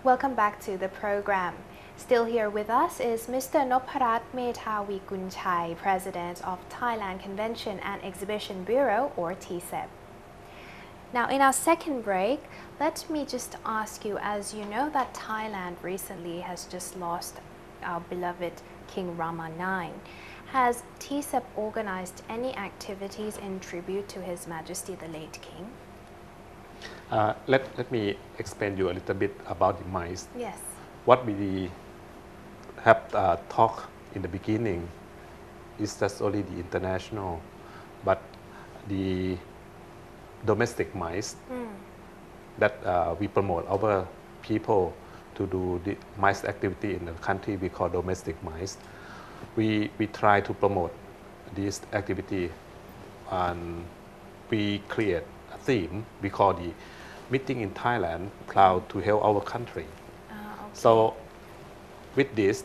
Welcome back to the program. Still here with us is Mr. Nopparat Methavikunchai, President of Thailand Convention and Exhibition Bureau, or TCEB. Now, in our second break, let me just ask you, as you know that Thailand recently has just lost our beloved King Rama IX. Has TCEB organized any activities in tribute to His Majesty the late King? Let me explain you a little bit about the mice. Yes. What we have talked in the beginning is just only the international, but the domestic mice that we promote our people to do the mice activity in the country we call domestic mice. We try to promote this activity and we create a theme we call the Meeting in Thailand, proud to help our country. Okay. So with this,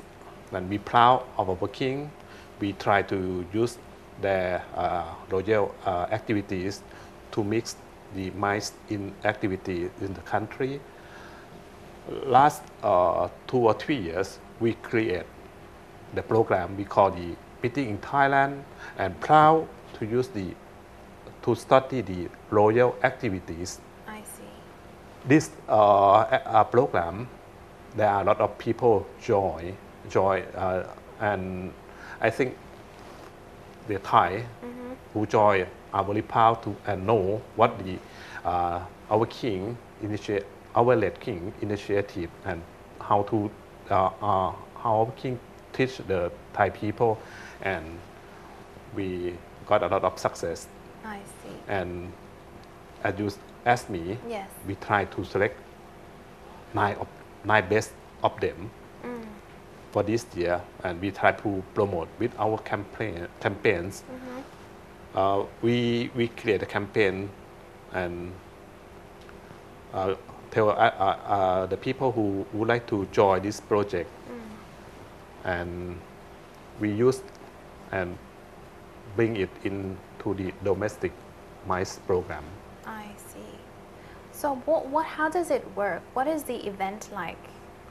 when we proud of our king, we try to use their royal activities to mix the mice in activity in the country. Last 2 or 3 years, we create the program we call the Meeting in Thailand and proud to use to study the royal activities. I see. This program, there are a lot of people join, and I think the Thai who join are very proud to and know what the our king initiate, our late king initiative, and how to how our king teach the Thai people, and we got a lot of success. I see. And as you asked me, Yes. we try to select nine best of them for this year, and we try to promote with our campaigns. We create a campaign and tell the people who would like to join this project, and we use and bring it into the domestic mice program. I see. So how does it work? What is the event like?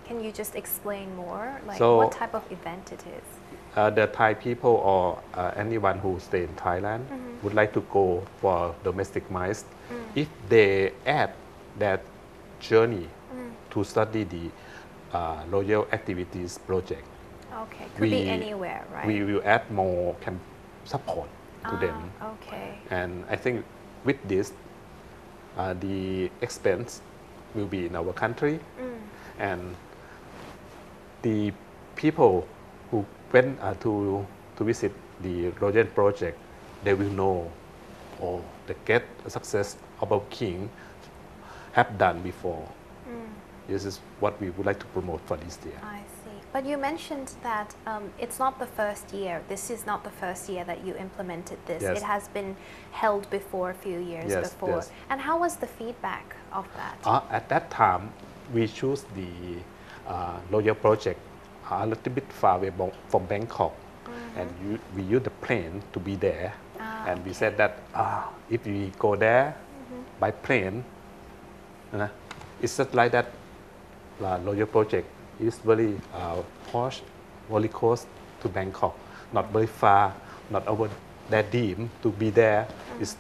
Can you just explain more? Like what type of event it is? The Thai people or anyone who stay in Thailand would like to go for domestic mice. If they add that journey to study the royal activities project, Okay, could be anywhere, right? we will add more support to them. Okay. And I think with this, the expense will be in our country, and the people who went to visit the royal project, they will know or they get success of our king have done before. This is what we would like to promote for this year. I see. But you mentioned that it's not the first year. This is not the first year that you implemented this. Yes. It has been held before a few years before. Yes. And how was the feedback of that? At that time, we choose the royal project a little bit far away from Bangkok, and we use the plane to be there. And we said that if we go there by plane, it's just like that royal project is very posh, very close to Bangkok, not very far, not over that deep to be there. It's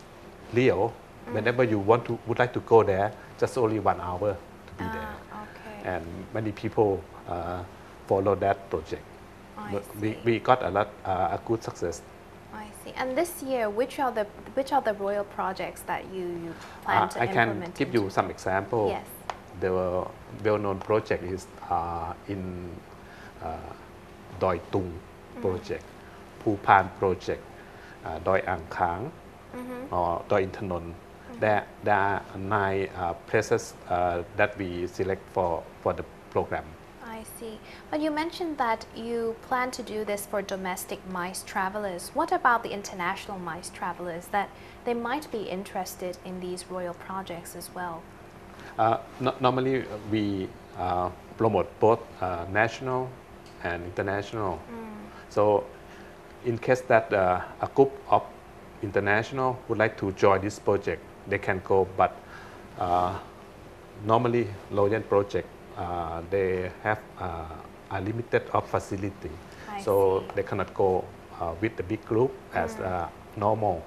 real. Whenever you would like to go there, just only 1 hour to be there. Okay. And many people follow that project. I see. We got a good success. I see. And this year, which are the royal projects that you plan to I implement? can give you some example. Yes. The well-known project is in Doi Tung project, Phupan project, Doi Ang Khang, or Doi Intanon. There are 9 places that we select for the program. I see. But you mentioned that you plan to do this for domestic mice travelers. What about the international mice travelers that they might be interested in these royal projects as well? Normally, we promote both national and international. So, in case that a group of international would like to join this project, they can go. But normally, royal project they have a limited of facility, I so see. they cannot go with the big group as normal.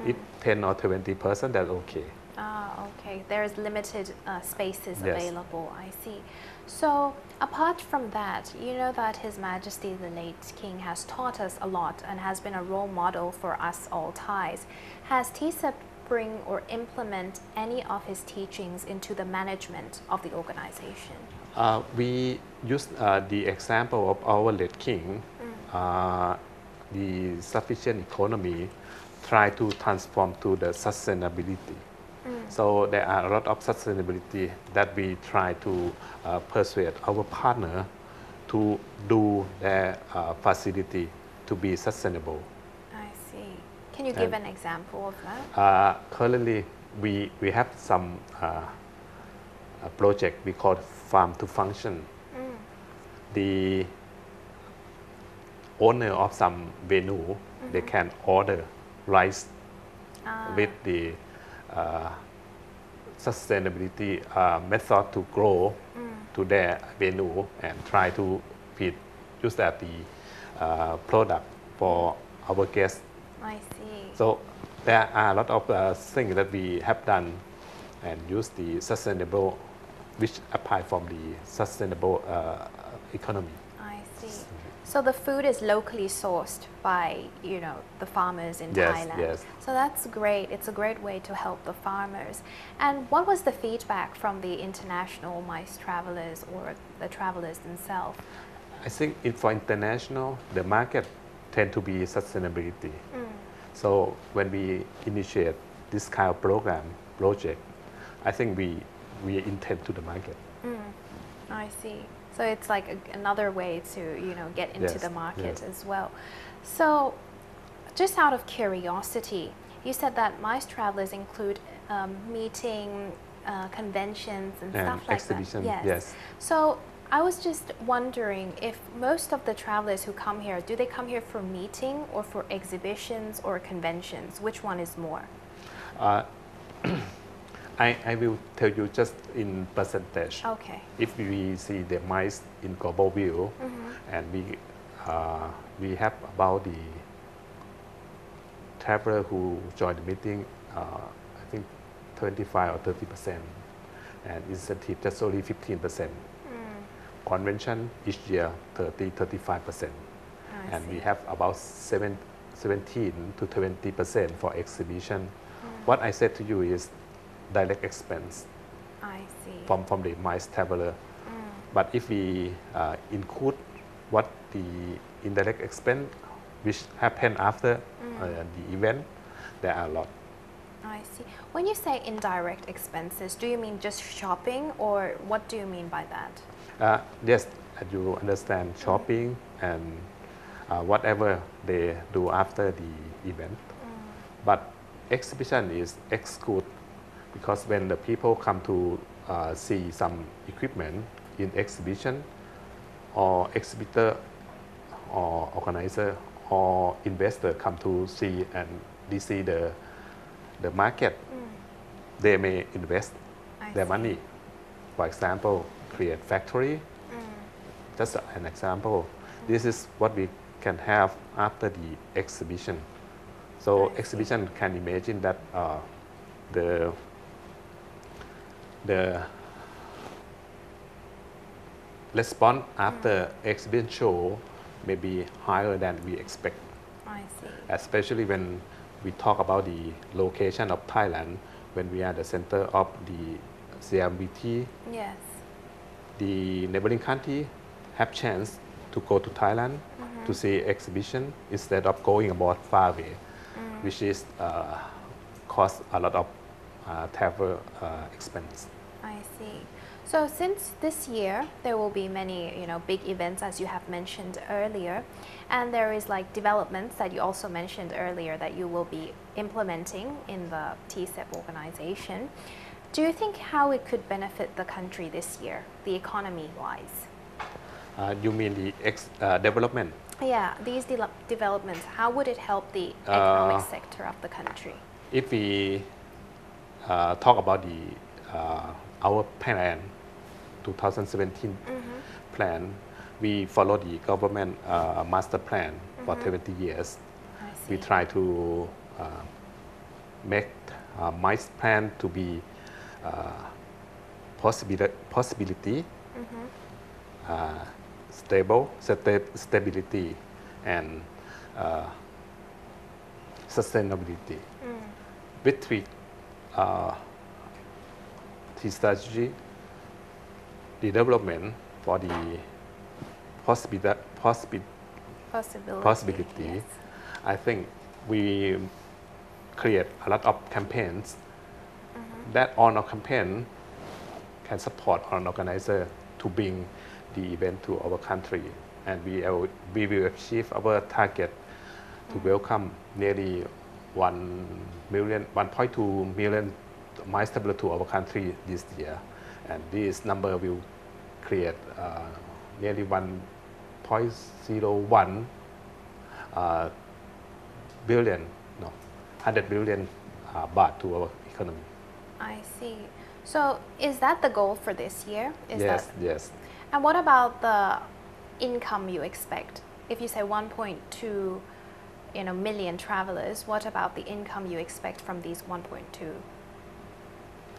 If 10 or 20 person, that's okay. Ah, okay. There's limited spaces Yes. available. I see. So apart from that, you know that His Majesty the late King has taught us a lot and has been a role model for us all Thais. Has TCEB bring or implement any of his teachings into the management of the organization? We use the example of our late king, the sufficient economy, try to transform to the sustainability. So there are a lot of sustainability that we try to persuade our partner to do their facility to be sustainable. I see. Can you give an example of that? Currently, we have some a project we call farm to function. The owner of some venue, they can order rice with the sustainability method to grow to their venue and try to use that the product for our guests. I see. So there are a lot of things that we have done and use the sustainable, which apply from the sustainable economy. I see. So the food is locally sourced by, the farmers in Yes, Thailand. yes. So that's great. It's a great way to help the farmers. And what was the feedback from the international MICE travelers or the travelers themselves? I think for international, the market tend to be sustainability. So when we initiate this kind of project, I think we intend to the market. I see. So it's like another way to, get into Yes, the market yes. as well. So just out of curiosity, you said that MICE travelers include meeting, conventions and stuff like exhibition, that. yes. So I was just wondering if most of the travelers who come here, do they come here for meeting or for exhibitions or conventions? Which one is more? I will tell you just in percentage. Okay. If we see the MICE in global view, and we have about the traveler who join the meeting, I think 25 or 30%, and incentive just only 15%. Convention each year 30-35%, and we have about 17 to 20% for exhibition. What I said to you is direct expense I see. from the MICE traveler. But if we include what the indirect expense which happen after the event, there are a lot. I see. When you say indirect expenses, do you mean just shopping or what do you mean by that? Yes, you understand shopping and whatever they do after the event. But exhibition is exclude because when the people come to see some equipment in exhibition, or exhibitor or organizer or investor come to see and they see the market, they may invest their money. For example, create factory. Just an example. This is what we can have after the exhibition. So exhibition can imagine that the response after exhibition show may be higher than we expect. I see. Especially when we talk about the location of Thailand, when we are the center of the CMBT, Yes. the neighboring country have chance to go to Thailand to see exhibition instead of going abroad far away, which is cost a lot of travel expense. I see. So since this year there will be many, big events as you have mentioned earlier, and there is like developments that you also mentioned earlier that you will be implementing in the TCEB organization. Do you think how it could benefit the country this year, the economy-wise? You mean the development? Yeah, these developments, how would it help the economic sector of the country? If we talk about our plan to 2017 plan, we follow the government master plan for 20 years. We try to make MICE plan to be possibility, stability, and sustainability. With the strategy, the development for the possibility, yes. I think we create a lot of campaigns that on our campaign can support our organizer to bring the event to our country, and we will achieve our target to welcome nearly 1.2 million MICE travelers to our country this year, and this number will create nearly 1.01 billion, 100 billion baht to our economy. I see. So is that the goal for this year? Yes. And what about the income you expect? If you say 1.2 million travelers, what about the income you expect from these 1.2?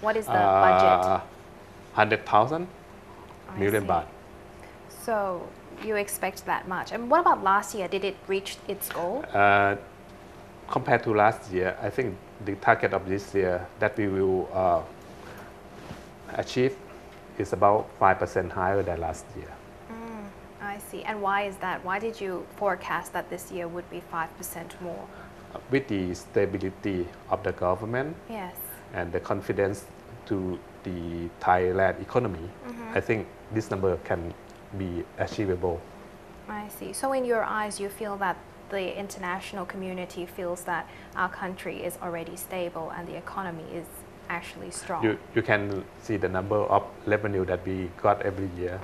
What is the budget? 100,000 million baht. So you expect that much. And what about last year? Did it reach its goal? Compared to last year, I think the target of this year that we will achieve is about 5% higher than last year. I see. And why is that? Why did you forecast that this year would be 5% more? With the stability of the government, yes, and the confidence to the Thailand economy, I think this number can be achievable. I see. So in your eyes, you feel that the international community feels that our country is already stable and the economy is actually strong. You can see the number of revenue that we got every year.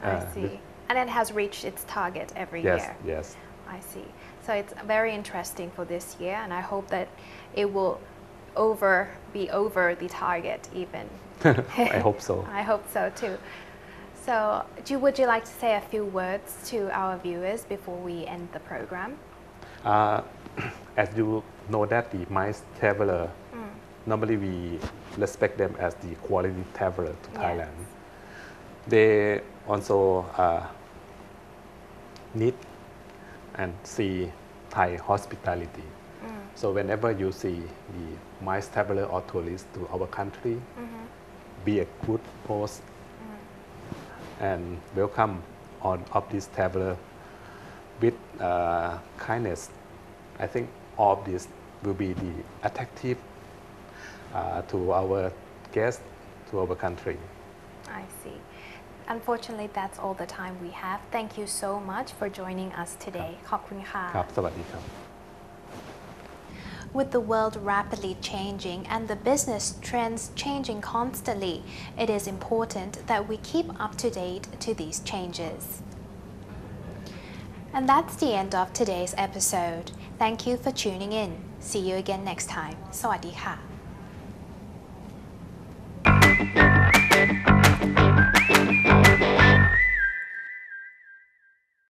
I see. And it has reached its target every year. Yes. I see. So it's very interesting for this year, and I hope that it will be over the target even. I hope so. I hope so too. So would you like to say a few words to our viewers before we end the program? As you know that the MICE traveler, normally we respect them as the quality traveler to Thailand. They also need and see Thai hospitality. So whenever you see the MICE traveler or tourist to our country, be a good host and welcome all of these traveler with kindness. I think all of this will be the attractive to our guests, to our country. I see. Unfortunately, that's all the time we have. Thank you so much for joining us today. ขอบคุณค่ะ ครับ สวัสดีครับ With the world rapidly changing and the business trends changing constantly, it is important that we keep up to date to these changes. And that's the end of today's episode. Thank you for tuning in. See you again next time. สวัสดีค่ะ